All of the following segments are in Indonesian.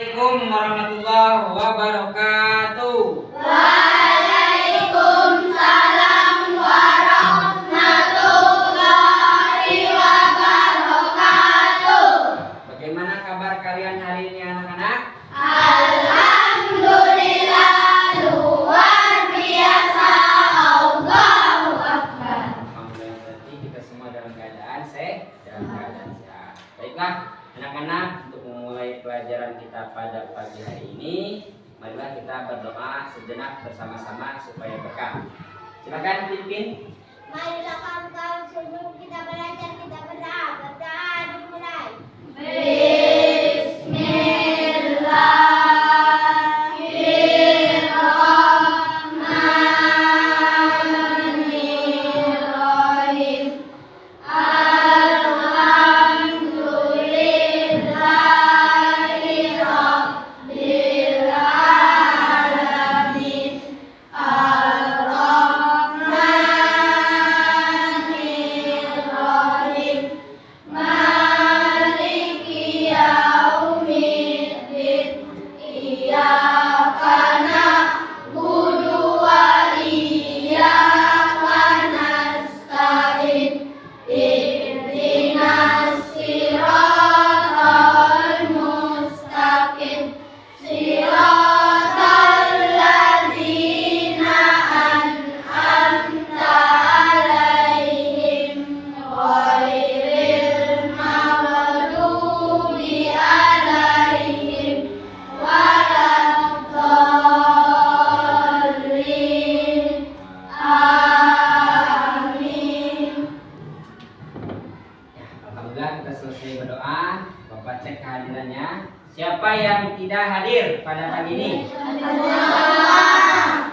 Assalamualaikum warahmatullahi wabarakatuh. Waalaikumsalam warahmatullahi wabarakatuh. Bagaimana kabar kalian hari ini anak-anak? Alhamdulillah luar biasa. Allahu Akbar. Alhamdulillah berarti kita semua dalam keadaan sehat. Baiklah anak-anak, untuk memulai pelajaran kita pada pagi hari ini, marilah kita berdoa sejenak bersama-sama supaya berkah. Silakan pimpin. Marilah kawan-kawan sebelum kita belajar kita berdoa. Berdoa dimulai. Bismillahirrahmanirrahim. Alhamdulillahi rabbil alamin. Ar-Rahmanirrahim. Maliki yaumiddin. Iyyaka na'budu wa iyyaka nasta'in. Ihdinas siratal mustaqim. Siratal ladzina an'amta 'alaihim ghairil maghdubi 'alaihim waladdallin. Amin. Alhamdulillah kita selesai berdoa. Bapak cek kehadirannya. Siapa yang tidak hadir pada pagi ini? Alhamdulillah,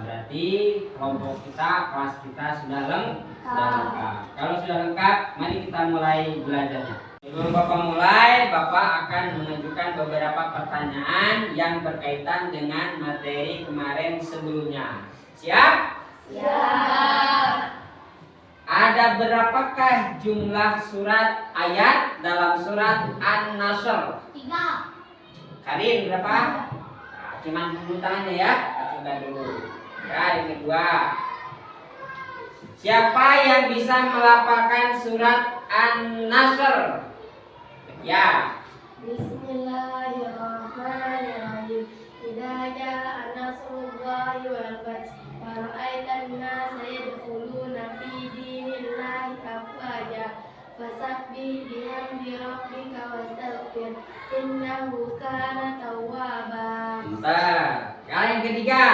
berarti kelompok kita, kelas kita sudah lengkap. Kalau sudah lengkap, mari kita mulai belajarnya. Sebelum Bapak mulai, Bapak akan menunjukkan beberapa pertanyaan yang berkaitan dengan materi kemarin sebelumnya. Siap? Siap. Ada berapakah jumlah surat ayat dalam surat An-Nasr? 3. Karin berapa? Nah, cuman dulu tangannya ya. Kita coba dulu. Ya, yang kedua. Siapa yang bisa melafalkan surat An-Nasr? Ya. Bismillahirrahmanirrahim. Idza jaa nasrullahi wal fath wa ra'aitan nasa yadkhuluna fi dinillahi afwaja fasabbih bihamdi rabbika wastaghfir innahu kana tawwaba. Bentar. Yang ketiga.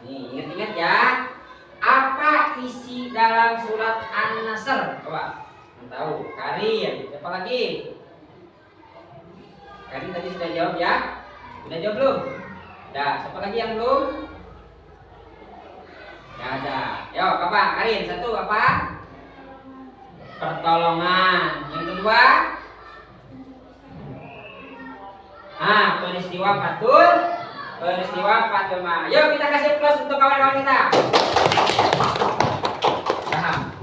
Nih, ingat-ingat ya. Apa isi dalam surat An-Nasr? Coba. Yang tahu. Karin. Siapa lagi? Karin tadi sudah jawab ya? Sudah jawab belum? Udah. Siapa lagi yang belum? Gak ada. Yo, apa? Karin, satu apa? Pertolongan. Yang kedua? Peristiwa Fatul. Peristiwa Fatul. Yuk kita kasih plus untuk kawan-kawan kita. Paham?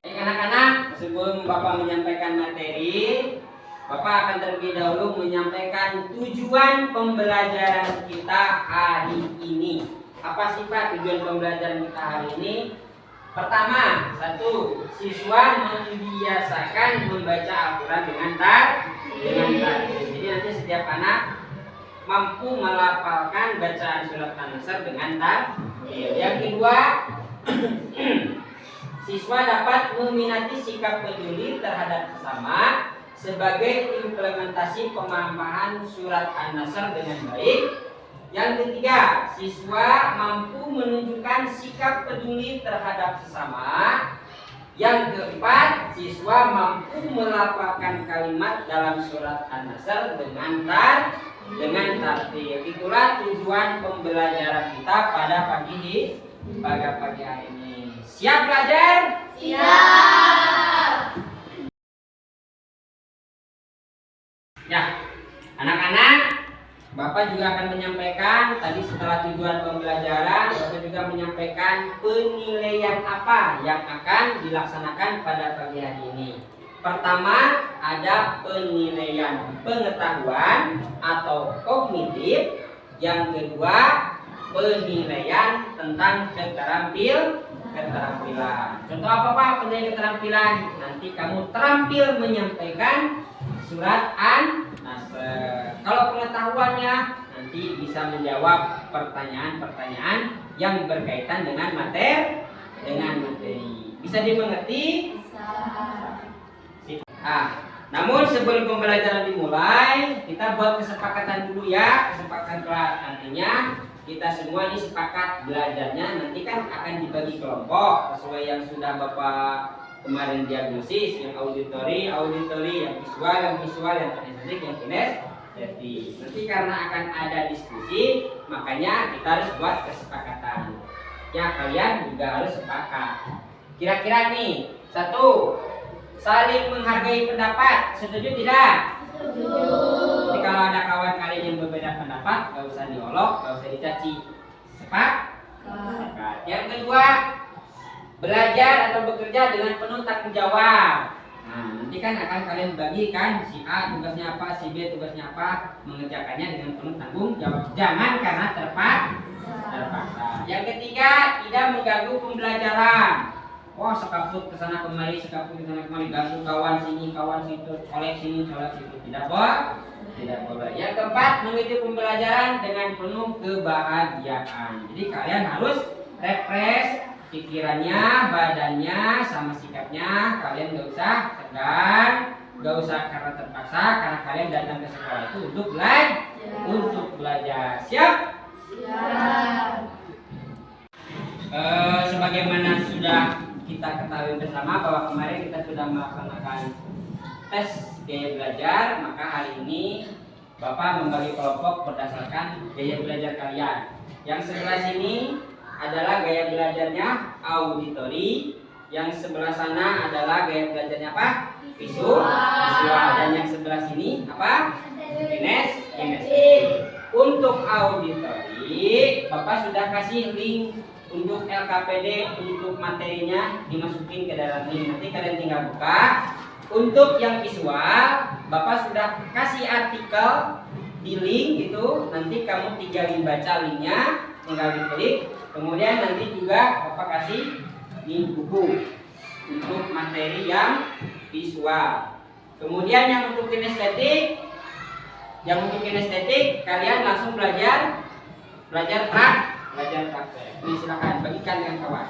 Baik anak-anak, sebelum Bapak menyampaikan materi, Bapak akan terlebih dahulu menyampaikan tujuan pembelajaran kita hari ini. Apa sih Pak tujuan pembelajaran kita hari ini? Pertama, satu, siswa membiasakan membaca Al-Quran dengan tartil. Jadi nanti setiap anak mampu melafalkan bacaan surat An-Nasr dengan tartil. Yang kedua, siswa dapat meminati sikap peduli terhadap sesama sebagai implementasi pemahaman surat An-Nasr dengan baik. Yang ketiga, siswa mampu menunjukkan sikap peduli terhadap sesama. Yang keempat, siswa mampu melafalkan kalimat dalam surat An-Nasr dengan tartil. Itulah tujuan pembelajaran kita pada pagi hari ini. Siap belajar? Siap. Ya, anak-anak, Bapak juga akan menyampaikan tadi setelah tujuan pembelajaran, Bapak juga menyampaikan penilaian apa yang akan dilaksanakan pada pagi hari ini. Pertama ada penilaian pengetahuan atau kognitif. Yang kedua penilaian tentang keterampilan. Contoh apa Pak penilaian keterampilan? Nanti kamu terampil menyampaikan surat an-nasr. Kalau pengetahuannya nanti bisa menjawab pertanyaan-pertanyaan yang berkaitan dengan materi. Bisa dimengerti? Namun sebelum pembelajaran dimulai, kita buat kesepakatan dulu ya. Kesepakatan artinya kita semua ini sepakat belajarnya nanti kan akan dibagi kelompok sesuai yang sudah Bapak kemarin diagnosis, yang auditori, yang visual, yang kinestetik, yang kinestetik. Nanti karena akan ada diskusi, makanya kita harus buat kesepakatan. Ya kalian juga harus sepakat. Kira-kira nih, satu, saling menghargai pendapat, setuju tidak? Setuju. Jadi kalau ada kawan kalian yang berbeda pendapat, gak usah diolok, gak usah dicaci. Sepakat. Yang kedua, belajar atau bekerja dengan penuh tanggung jawab. Nah, nanti kan akan kalian bagikan si A tugasnya apa, si B tugasnya apa, mengerjakannya dengan penuh tanggung jawab. Jangan karena terpaksa. Yang ketiga, tidak mengganggu pembelajaran. Wah, sekaput kesana kemari, ganggu kawan sini, kawan situ, colek sini, colek situ. Tidak boleh. Yang keempat, mengikuti pembelajaran dengan penuh kebahagiaan. Jadi kalian harus refresh pikirannya, badannya, sama sikapnya. Kalian gak usah tegang, gak usah karena terpaksa, karena kalian datang ke sekolah itu untuk belajar. Siap? Sebagaimana sudah kita ketahui bersama bahwa kemarin kita sudah melaksanakan tes gaya belajar, maka hari ini Bapak membagi kelompok berdasarkan gaya belajar kalian. Yang sebelah sini adalah gaya belajarnya auditori, yang sebelah sana adalah gaya belajarnya apa? Visual. Dan yang sebelah sini apa? Kinestetik. Untuk auditori, Bapak sudah kasih link untuk LKPD, untuk materinya dimasukin ke dalam link. Nanti kalian tinggal buka. Untuk yang visual, Bapak sudah kasih artikel di link itu. Nanti kamu tinggal baca linknya, tinggal diklik. Kemudian nanti juga Bapak kasih di buku untuk materi yang visual. Kemudian yang untuk kinestetik, kalian langsung belajar praktek. Ini silakan bagikan dengan kawan.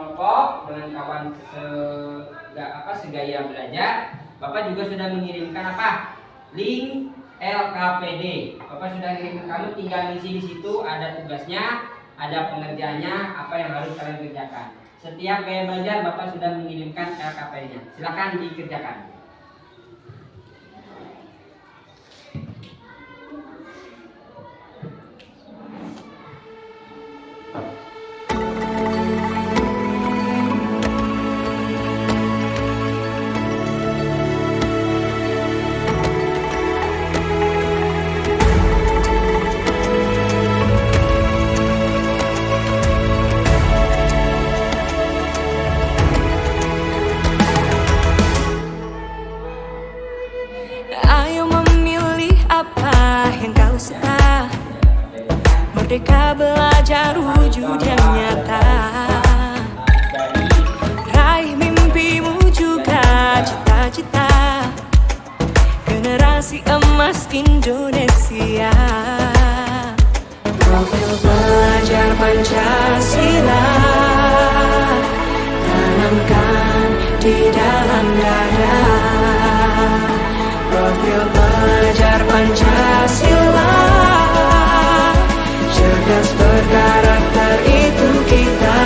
kelompok dengan kawan segaya belajar. Bapak juga sudah mengirimkan apa? Link LKPD. Bapak sudah kirim, kamu tinggal ngisi di situ, ada tugasnya, ada pengerjaannya, apa yang harus kalian kerjakan. Setiap gaya belajar Bapak sudah mengirimkan LKPD-nya. Silakan dikerjakan. Ayo memilih apa yang kau suka. Merdeka belajar wujud yang nyata. Raih mimpimu juga cita-cita. Generasi emas Indonesia. Profil belajar Pancasila tanamkan di dalam dada. Profil belajar Pancasila, cerdas berkarakter itu kita.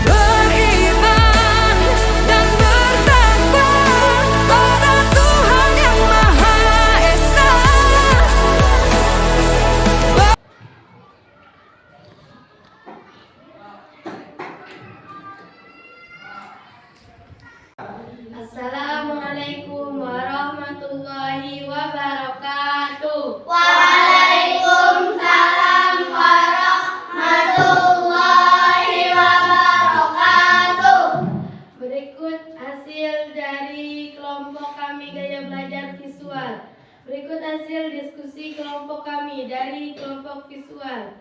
Beriman dan bertakwa pada Tuhan Yang Maha Esa. Assalamualaikum warahmatullahi wabarakatuh. Waalaikumsalam warahmatullahi wabarakatuh. Berikut hasil dari kelompok kami gaya belajar visual. Berikut hasil diskusi kelompok kami dari kelompok visual.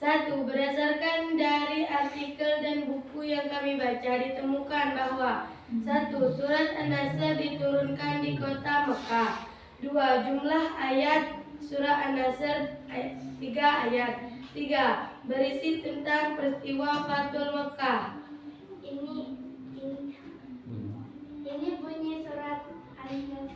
1. Berdasarkan dari artikel dan buku yang kami baca, ditemukan bahwa 1. Surat An-Nasr diturunkan di kota Mekah. 2. Jumlah ayat surah An-Nasr 3 ayat. 3. Berisi tentang peristiwa Fathul Mekah. Ini bunyi surat An-Nasr.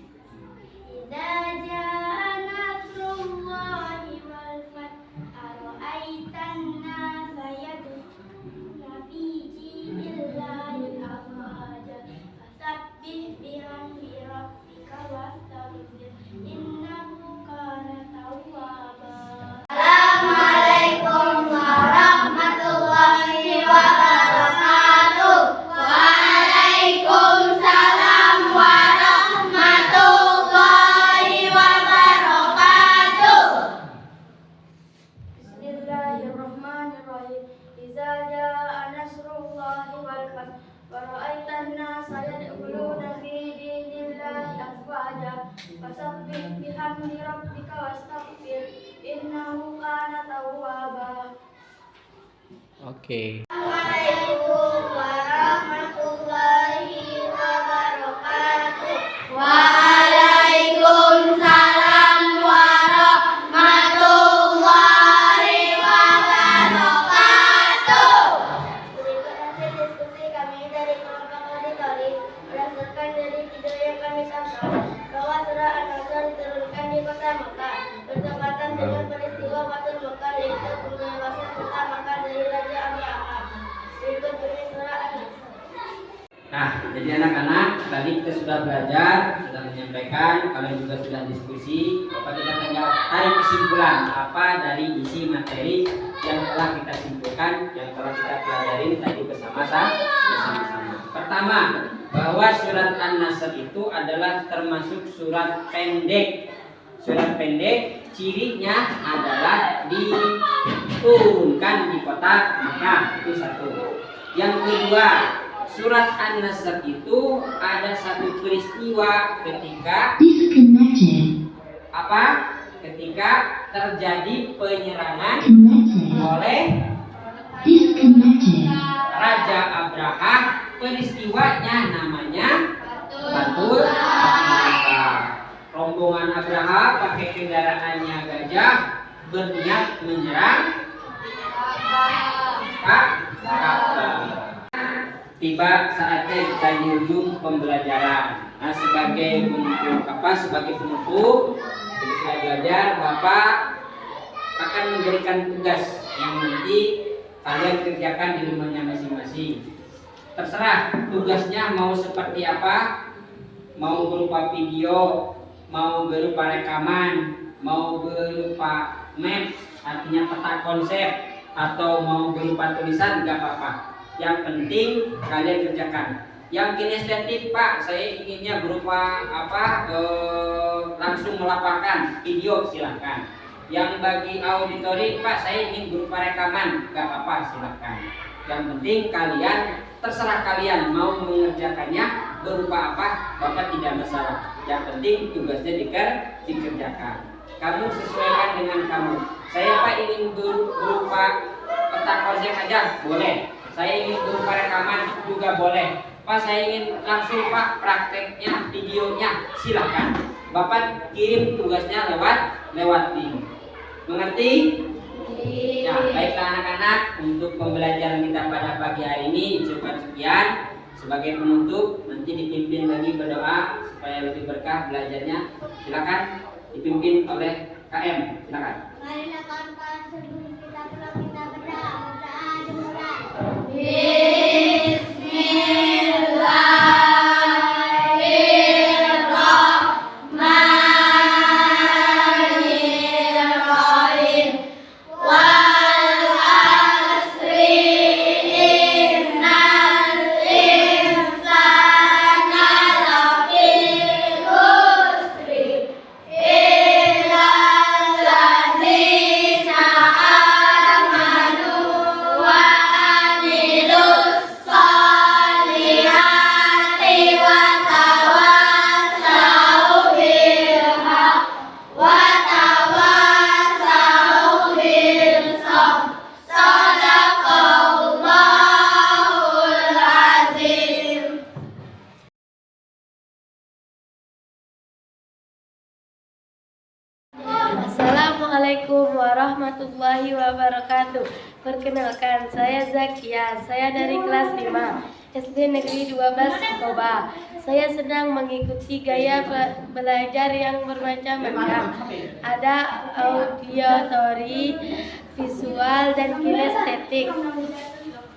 Idza jaa nasrullahi wal fath ara'aitan nasa yadkhuluna fi dinillahi afwaja fasabbih bihamdi rabbika wastaghfir innahu kana tawwaba. Assalamualaikum warahmatullahi wabarakatuh. Waalaikumsalam warahmatullahi wabarakatuh. Bismillahirrahmanirrahim. Idza jaa nasrullahi wal fath wa ra'aitan nasa yadkhuluna fi dinillahi afwaja fasabbih bihamdi rabbika wastaghfir innahu kana tawwaba. Oke. Assalamualaikum warahmatullahi wabarakatuh. Waalaikumsalam warahmatullahi wabarakatuh. Berikut hasil diskusi kami dari kelompok auditori. Berdasarkan dari video yang kami tonton, bahwa surah An-Nasr diturunkan di kota Mekah, bertepatan dengan peristiwa Fathul Mekah, yaitu pembebasan kota Mekah dari Raja Abraha. Berikut bunyi surah An-Nasr. Nah, jadi anak-anak, tadi kita sudah belajar, sudah menyampaikan, kalian juga sudah diskusi. Bapak kita tinggal tarik kesimpulan apa dari isi materi yang telah kita simpulkan, yang telah kita pelajari tadi bersama-sama. Pertama, bahwa surat An-Nasr itu adalah termasuk surat pendek. Surat pendek cirinya adalah diturunkan di kota Mekah, itu satu. Yang kedua, surat An-Nasr itu ada satu peristiwa ketika ketika terjadi penyerangan oleh Raja Abraha. Peristiwanya namanya Fathul Mekah. Rombongan Abraha pakai kendaraannya gajah berniat menyerang kata. Tiba saatnya kita di ujung pembelajaran. Nah, sebagai penutup saya belajar, Bapak akan memberikan tugas yang nanti kalian kerjakan di rumahnya masing-masing. Terserah tugasnya mau seperti apa, mau berupa video, mau berupa rekaman, mau berupa map, artinya peta konsep, atau mau berupa tulisan, nggak apa-apa. Yang penting kalian kerjakan. Yang kinestetik, Pak, saya inginnya berupa apa? Langsung melaporkan video, silahkan. Yang bagi auditory, Pak, saya ingin berupa rekaman, nggak apa-apa, silahkan. Yang penting kalian, terserah kalian mau mengerjakannya berupa apa, Bapak tidak masalah. Yang penting tugasnya dikerjakan. Kamu sesuaikan dengan kamu. Saya Pak ingin berupa peta konsep aja, boleh. Saya ingin berupa rekaman juga boleh. Pak, saya ingin langsung Pak prakteknya, videonya, silahkan. Bapak kirim tugasnya lewat link. Mengerti? Ya, baiklah anak-anak, untuk pembelajaran kita pada pagi hari ini cukup sekian. Sebagai penutup, nanti dipimpin lagi berdoa supaya lebih berkah belajarnya. Silakan dipimpin oleh KM. Silakan. Marilah kawan-kawan sebelum kita pulang kita berdoa. Berdoa dimulai. Bismillahirrahmanirrahim. Wal asri innal insana lafi khusri illal ladzina amanu wa amilus solihati wa tawassau bil haqq wa tawassau bil sabr. Shadaqallahul azim. Assalamualaikum warahmatullahi wabarakatuh. Perkenalkan, saya Zakia. Saya dari kelas 5 SD Negeri 12 Toba. Saya senang mengikuti gaya belajar yang bermacam-macam. Ada auditory, visual, dan kinestetik.